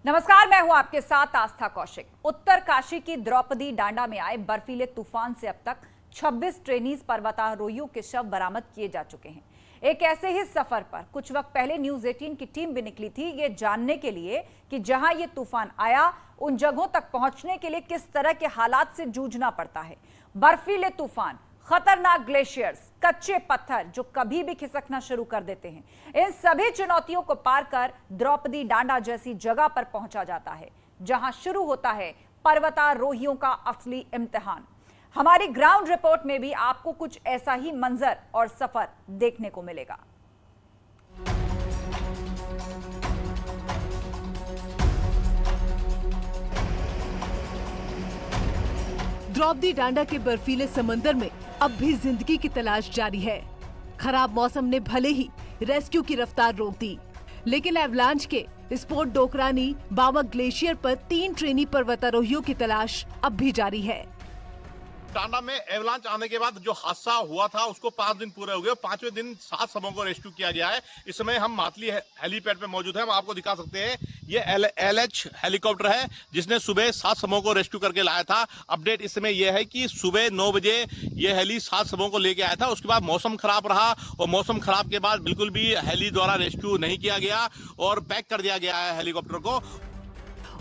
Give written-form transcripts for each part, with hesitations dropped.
नमस्कार, मैं हूं आपके साथ आस्था कौशिक। उत्तरकाशी की द्रौपदी डांडा में आए बर्फीले तूफान से अब तक 26 ट्रेनीज पर्वतारोहियों के शव बरामद किए जा चुके हैं। एक ऐसे ही सफर पर कुछ वक्त पहले न्यूज 18 की टीम भी निकली थी, ये जानने के लिए कि जहां ये तूफान आया उन जगहों तक पहुंचने के लिए किस तरह के हालात से जूझना पड़ता है। बर्फीले तूफान, खतरनाक ग्लेशियर्स, कच्चे पत्थर जो कभी भी खिसकना शुरू कर देते हैं, इन सभी चुनौतियों को पार कर द्रौपदी डांडा जैसी जगह पर पहुंचा जाता है जहां शुरू होता है पर्वतारोहियों का असली इम्तिहान। हमारी ग्राउंड रिपोर्ट में भी आपको कुछ ऐसा ही मंजर और सफर देखने को मिलेगा। द्रौपदी डांडा के बर्फीले समंदर में अब भी जिंदगी की तलाश जारी है। खराब मौसम ने भले ही रेस्क्यू की रफ्तार रोक दी, लेकिन एवलांच के स्पोर्ट डोकरानी बाबा ग्लेशियर पर 3 ट्रेनी पर्वतारोहियों की तलाश अब भी जारी है। टांडा में एवलांच आने के बाद जो हादसा हुआ था उसको 5 दिन पूरे हो गए। 5वें दिन 7 शवों को रेस्क्यू किया गया है। इस समय हम मातली हेलीपैड पे मौजूद हैं। हम आपको दिखा सकते हैं, ये LH हेलीकॉप्टर है जिसने सुबह 7 शवों को रेस्क्यू करके लाया था। अपडेट इस समय यह है कि सुबह 9 बजे ये हेली 7 शवों को लेके आया था। उसके बाद मौसम खराब रहा और मौसम खराब के बाद बिल्कुल भी हेली द्वारा रेस्क्यू नहीं किया गया और पैक कर दिया गया है हेलीकॉप्टर को।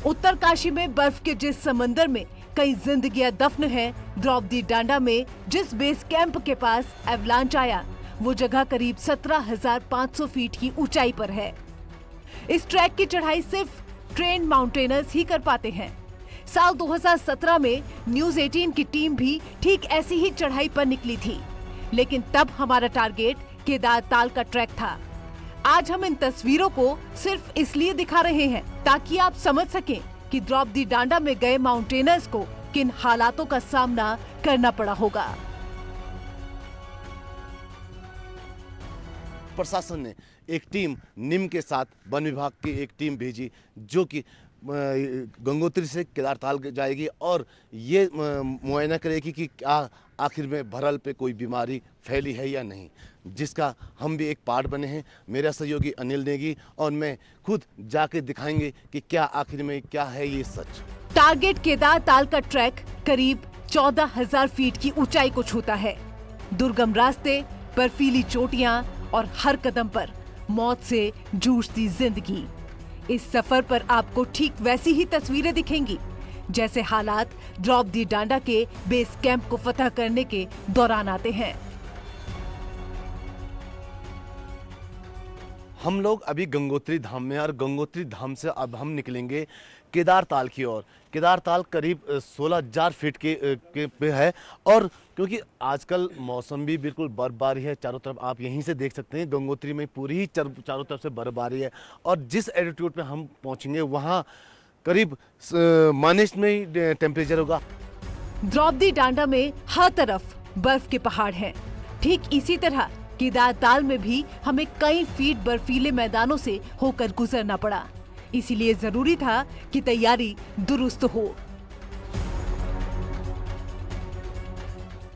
उत्तरकाशी में बर्फ के जिस समंदर में कई जिंदगियां दफन है, द्रौपदी डांडा में जिस बेस कैंप के पास एवलांच आया वो जगह करीब 17,500 फीट की ऊंचाई पर है। इस ट्रैक की चढ़ाई सिर्फ ट्रेन्ड माउंटेनर्स ही कर पाते हैं। साल 2017 में न्यूज 18 की टीम भी ठीक ऐसी ही चढ़ाई पर निकली थी, लेकिन तब हमारा टारगेट केदार ताल का ट्रैक था। आज हम इन तस्वीरों को सिर्फ इसलिए दिखा रहे हैं ताकि आप समझ सकें कि द्रौपदी डांडा में गए माउंटेनर्स को किन हालातों का सामना करना पड़ा होगा। प्रशासन ने एक टीम निम के साथ वन विभाग की एक टीम भेजी जो कि गंगोत्री से केदारताल जाएगी और ये मुआयना करेगी कि क्या आखिर में भरल पे कोई बीमारी फैली है या नहीं, जिसका हम भी एक पार्ट बने हैं। मेरा सहयोगी अनिल नेगी और मैं खुद जाके दिखाएंगे कि क्या आखिर में क्या है ये सच। टारगेट केदार ताल का ट्रैक करीब 14,000 फीट की ऊंचाई को छूता है। दुर्गम रास्ते, बर्फीली चोटियां और हर कदम पर मौत से जूझती जिंदगी। इस सफर पर आपको ठीक वैसी ही तस्वीरें दिखेंगी जैसे हालात द्रौपदी डांडा के बेस कैंप को फतह करने के दौरान आते हैं। हम लोग अभी गंगोत्री धाम में और गंगोत्री धाम से अब हम निकलेंगे केदार ताल की ओर। केदार ताल करीब 16,000 फीट के पे है और क्योंकि आजकल मौसम भी बिल्कुल बर्फबारी है चारों तरफ, आप यहीं से देख सकते हैं गंगोत्री में पूरी ही चारों तरफ से बर्फबारी है और जिस एल्टीट्यूड पे हम पहुंचेंगे वहाँ करीब -में ही टेम्परेचर होगा। द्रौपदी डांडा में हर तरफ बर्फ के पहाड़ हैं। ठीक इसी तरह केदार ताल में भी हमें कई फीट बर्फीले मैदानों से होकर गुजरना पड़ा, इसीलिए जरूरी था कि तैयारी दुरुस्त हो।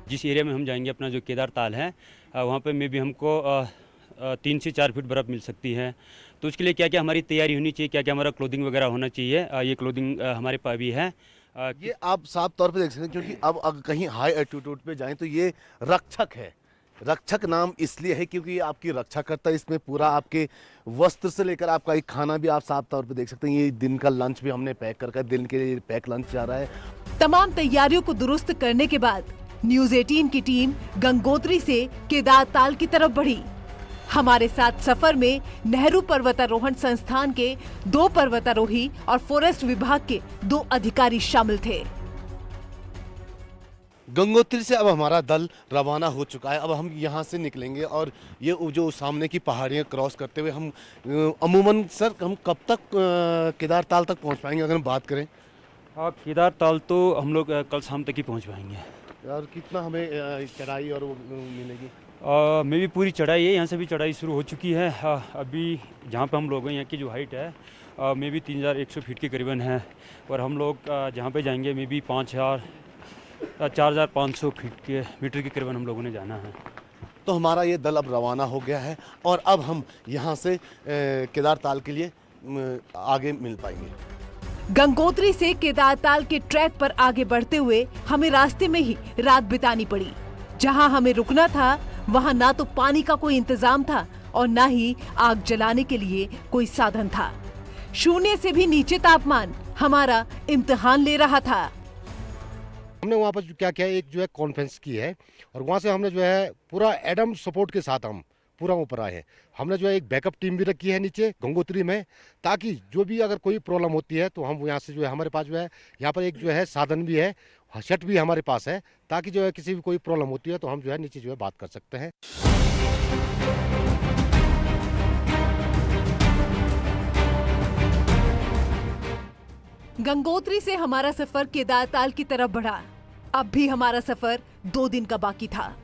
जिस एरिया में हम जाएंगे अपना जो केदार ताल है वहाँ पे में भी हमको 3 से 4 फीट बर्फ़ मिल सकती है। तो उसके लिए क्या क्या हमारी तैयारी होनी चाहिए, क्या क्या हमारा क्लोथिंग वगैरह होना चाहिए, ये क्लोथिंग हमारे पास भी है। ये आप साफ तौर पे देख सकते हैं क्योंकि अब अगर कहीं हाई एल्टीट्यूड पे जाएं तो ये रक्षक है। रक्षक नाम इसलिए है क्योंकि ये आपकी रक्षा करता है। इसमें पूरा आपके वस्त्र से लेकर आपका एक खाना भी आप साफ तौर पे देख सकते हैं। ये दिन का लंच भी हमने पैक कर दिन के लिए पैक लंच जा रहा है। तमाम तैयारियों को दुरुस्त करने के बाद न्यूज 18 की टीम गंगोत्री से केदार ताल की तरफ बढ़ी। हमारे साथ सफर में नेहरू पर्वतारोहण संस्थान के 2 पर्वतारोही और फॉरेस्ट विभाग के 2 अधिकारी शामिल थे। गंगोत्री से अब हमारा दल रवाना हो चुका है। अब हम यहाँ से निकलेंगे और ये जो सामने की पहाड़ियाँ क्रॉस करते हुए हम अमूमन सर हम कब तक केदार ताल तक पहुँच पाएंगे अगर हम बात करें? केदार ताल तो हम लोग कल शाम तक ही पहुँच पाएंगे। और कितना हमें चढ़ाई और वो मिलेगी? में भी पूरी चढ़ाई है, यहाँ से भी चढ़ाई शुरू हो चुकी है। अभी जहाँ पे हम लोग हैं यहाँ की जो हाइट है में भी 3,100 फीट के करीबन है और हम लोग जहाँ पे जाएंगे में भी 4,500 मीटर के करीबन हम लोगों ने जाना है। तो हमारा ये दल अब रवाना हो गया है और अब हम यहाँ से केदार ताल के लिए आगे मिल पाएंगे। गंगोत्री से केदारताल के ट्रैक पर आगे बढ़ते हुए हमें रास्ते में ही रात बितानी पड़ी। जहां हमें रुकना था वहां ना तो पानी का कोई इंतजाम था और ना ही आग जलाने के लिए कोई साधन था। शून्य से भी नीचे तापमान हमारा इम्तिहान ले रहा था। हमने वहाँ पर क्या किया, एक जो है कॉन्फ्रेंस की है और वहाँ से हमने जो है पूरा एडम सपोर्ट के साथ हम पूरा ऊपर आए हैं। हमने जो है एक बैकअप टीम भी रखी है नीचे गंगोत्री में, ताकि जो भी अगर कोई प्रॉब्लम होती है तो हम यहाँ से जो है, हमारे पास जो है यहाँ पर एक जो है साधन भी है, शट भी हमारे पास है, ताकि जो है किसी भी कोई प्रॉब्लम होती है तो हम जो है नीचे जो है बात कर सकते हैं। गंगोत्री से हमारा सफर केदारताल की तरफ बढ़ा। अब भी हमारा सफर 2 दिन का बाकी था।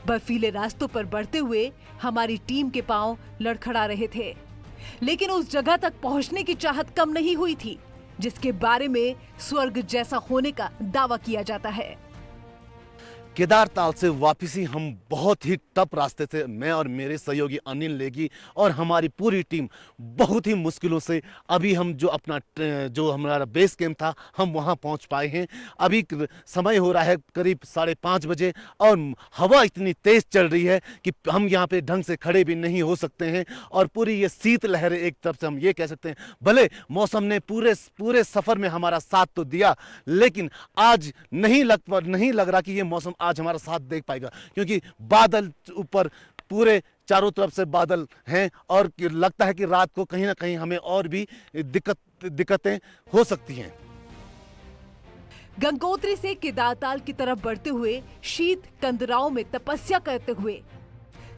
बर्फीले रास्तों पर बढ़ते हुए हमारी टीम के पांव लड़खड़ा रहे थे, लेकिन उस जगह तक पहुंचने की चाहत कम नहीं हुई थी जिसके बारे में स्वर्ग जैसा होने का दावा किया जाता है। केदारताल से वापसी हम बहुत ही टफ रास्ते थे। मैं और मेरे सहयोगी अनिल लेगी और हमारी पूरी टीम बहुत ही मुश्किलों से अभी हम जो हमारा बेस कैंप था हम वहां पहुंच पाए हैं। अभी समय हो रहा है करीब 5:30 बजे और हवा इतनी तेज चल रही है कि हम यहां पे ढंग से खड़े भी नहीं हो सकते हैं और पूरी ये शीत लहर एक तरफ से हम ये कह सकते हैं। भले मौसम ने पूरे सफर में हमारा साथ तो दिया, लेकिन आज नहीं लग रहा कि ये मौसम आज हमारा साथ देख पाएगा, क्योंकि बादल ऊपर पूरे चारों तरफ से बादल हैं और लगता है कि रात को कहीं ना कहीं हमें और भी दिक्कतें हो सकती हैं। गंगोत्री से केदारताल की तरफ बढ़ते हुए शीत कंदराओं में तपस्या करते हुए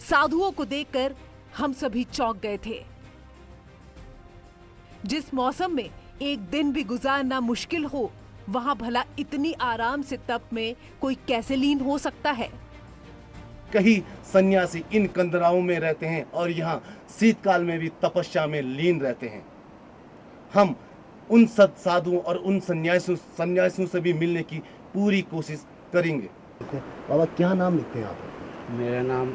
साधुओं को देखकर हम सभी चौंक गए थे। जिस मौसम में एक दिन भी गुजारना मुश्किल हो, वहां भला इतनी आराम से तप में कोई कैसे लीन हो सकता है। कई सन्यासी इन कंदराओं में रहते हैं और यहाँ शीतकाल में भी तपस्या में लीन रहते हैं। हम उन सब साधुओं और उन सन्यासियों से भी मिलने की पूरी कोशिश करेंगे। बाबा क्या नाम लिखते हैं आप? मेरा नाम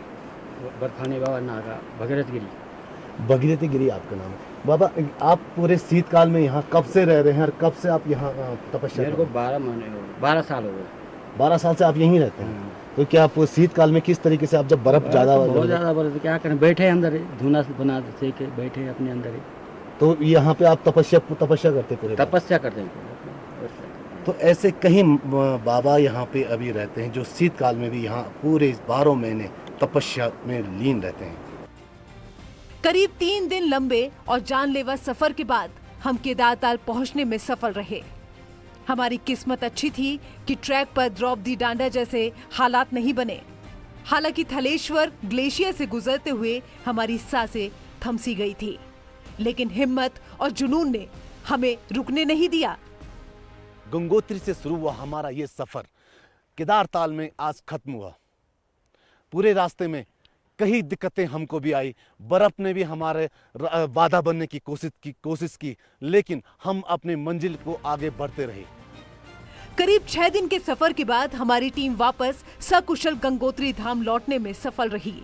बर्फानी बाबा नागा भगीरथ गिरी। भगीरथ गिरी आपका नाम है। बाबा आप पूरे शीतकाल में यहाँ कब से रह रहे हैं और कब से आप यहाँ तपस्या? मेरे को 12 महीने हो गए, 12 साल हो गए। 12 साल से आप यहीं रहते हैं। तो क्या आप शीतकाल में किस तरीके से आप जब बर्फ ज्यादा बहुत ज्यादा बर्फ, क्या करें, बैठे अंदर ही धुना बना सेके बैठे अपने अंदर ही। तो यहाँ पे आप तपस्या करते पूरे? तपस्या करते हैं। तो ऐसे कहीं बाबा यहाँ पे अभी रहते हैं जो शीतकाल में भी यहाँ पूरे 12 महीने तपस्या में लीन रहते हैं। करीब 3 दिन लंबे और जानलेवा सफर के बाद हम केदारताल पहुंचने में सफल रहे। हमारी किस्मत अच्छी थी कि ट्रैक पर द्रौपदी डांडा जैसे हालात नहीं बने। हालांकि थलेश्वर ग्लेशियर से गुजरते हुए हमारी सांसें थमसी गई थी, लेकिन हिम्मत और जुनून ने हमें रुकने नहीं दिया। गंगोत्री से शुरू हुआ हमारा ये सफर केदारताल में आज खत्म हुआ। पूरे रास्ते में कई दिक्कतें हमको भी आई, बर्फ ने भी हमारे बाधा बनने की कोशिश की, लेकिन हम अपनी मंजिल को आगे बढ़ते रहे। करीब 6 दिन के सफर के बाद हमारी टीम वापस सकुशल गंगोत्री धाम लौटने में सफल रही।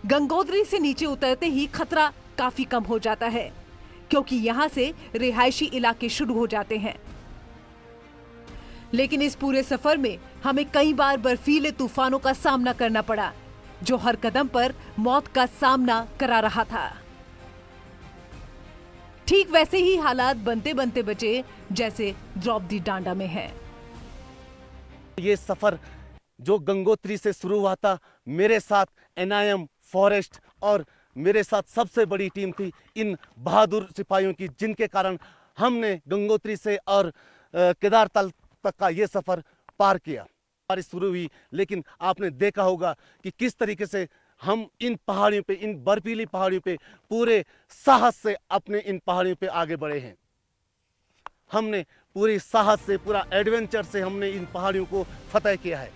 गंगोत्री से नीचे उतरते ही खतरा काफी कम हो जाता है, क्योंकि यहाँ से रिहायशी इलाके शुरू हो जाते हैं। लेकिन इस पूरे सफर में हमें कई बार बर्फीले तूफानों का सामना करना पड़ा, जो हर कदम पर मौत का सामना करा रहा था। ठीक वैसे ही हालात बनते बनते बचे जैसे द्रौपदी डांडा में है। ये सफर जो गंगोत्री से शुरू हुआ था, मेरे साथ NIM फॉरेस्ट और मेरे साथ सबसे बड़ी टीम थी इन बहादुर सिपाहियों की, जिनके कारण हमने गंगोत्री से और केदारताल तक का ये सफर पार किया। बारिश शुरू हुई, लेकिन आपने देखा होगा कि किस तरीके से हम इन पहाड़ियों पे, इन बर्फीली पहाड़ियों पे पूरे साहस से अपने इन पहाड़ियों पे आगे बढ़े हैं। हमने पूरी साहस से, पूरा एडवेंचर से हमने इन पहाड़ियों को फतह किया है।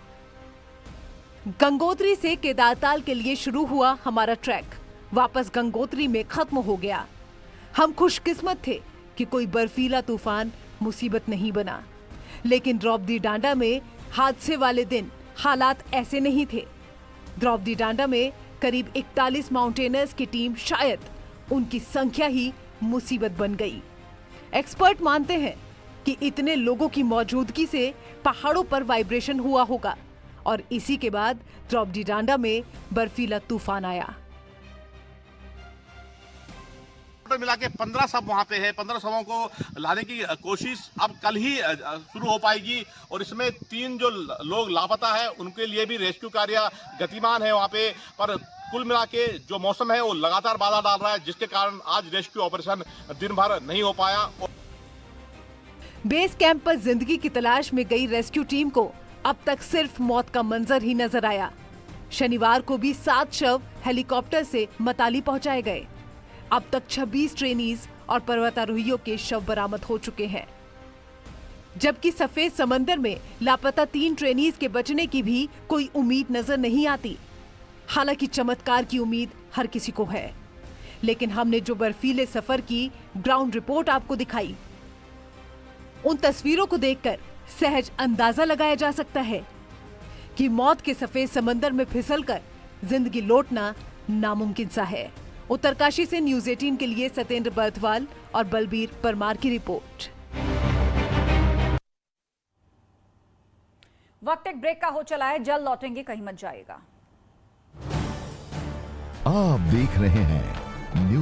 गंगोत्री से केदारताल के लिए शुरू हुआ हमारा ट्रैक वापस गंगोत्री में खत्म हो गया। हम खुशकिस्मत थे कि कोई बर्फीला तूफान मुसीबत नहीं बना, लेकिन द्रौपदी डांडा में हादसे वाले दिन हालात ऐसे नहीं थे। द्रौपदी डांडा में करीब 41 माउंटेनर्स की टीम, शायद उनकी संख्या ही मुसीबत बन गई। एक्सपर्ट मानते हैं कि इतने लोगों की मौजूदगी से पहाड़ों पर वाइब्रेशन हुआ होगा और इसी के बाद द्रौपदी डांडा में बर्फीला तूफान आया। मिला के 15 शव वहां पे है। 15 शवों को लाने की कोशिश अब कल ही शुरू हो पाएगी और इसमें 3 जो लोग लापता है उनके लिए भी रेस्क्यू कार्य गतिमान है वहां पे। पर कुल मिला के जो मौसम है वो लगातार बाधा डाल रहा है, जिसके कारण आज रेस्क्यू ऑपरेशन दिन भर नहीं हो पाया। बेस कैंप पर जिंदगी की तलाश में गई रेस्क्यू टीम को अब तक सिर्फ मौत का मंजर ही नजर आया। शनिवार को भी 7 शव हेलीकॉप्टर से मताली पहुंचाए गए। अब तक 26 ट्रेनीज और पर्वतारोहियों के शव बरामद हो चुके हैं, जबकि सफेद समंदर में लापता 3 ट्रेनीज के बचने की भी कोई उम्मीद नजर नहीं आती। हालांकि चमत्कार की उम्मीद हर किसी को है, लेकिन हमने जो बर्फीले सफर की ग्राउंड रिपोर्ट आपको दिखाई, उन तस्वीरों को देखकर सहज अंदाजा लगाया जा सकता है कि मौत के सफेद समंदर में फिसलकर जिंदगी लौटना नामुमकिन सा है। उत्तरकाशी से न्यूज़ 18 के लिए सत्येंद्र बर्थवाल और बलबीर परमार की रिपोर्ट। वक्त एक ब्रेक का हो चला है, जल्द लौटेंगे, कहीं मत जाइएगा। आप देख रहे हैं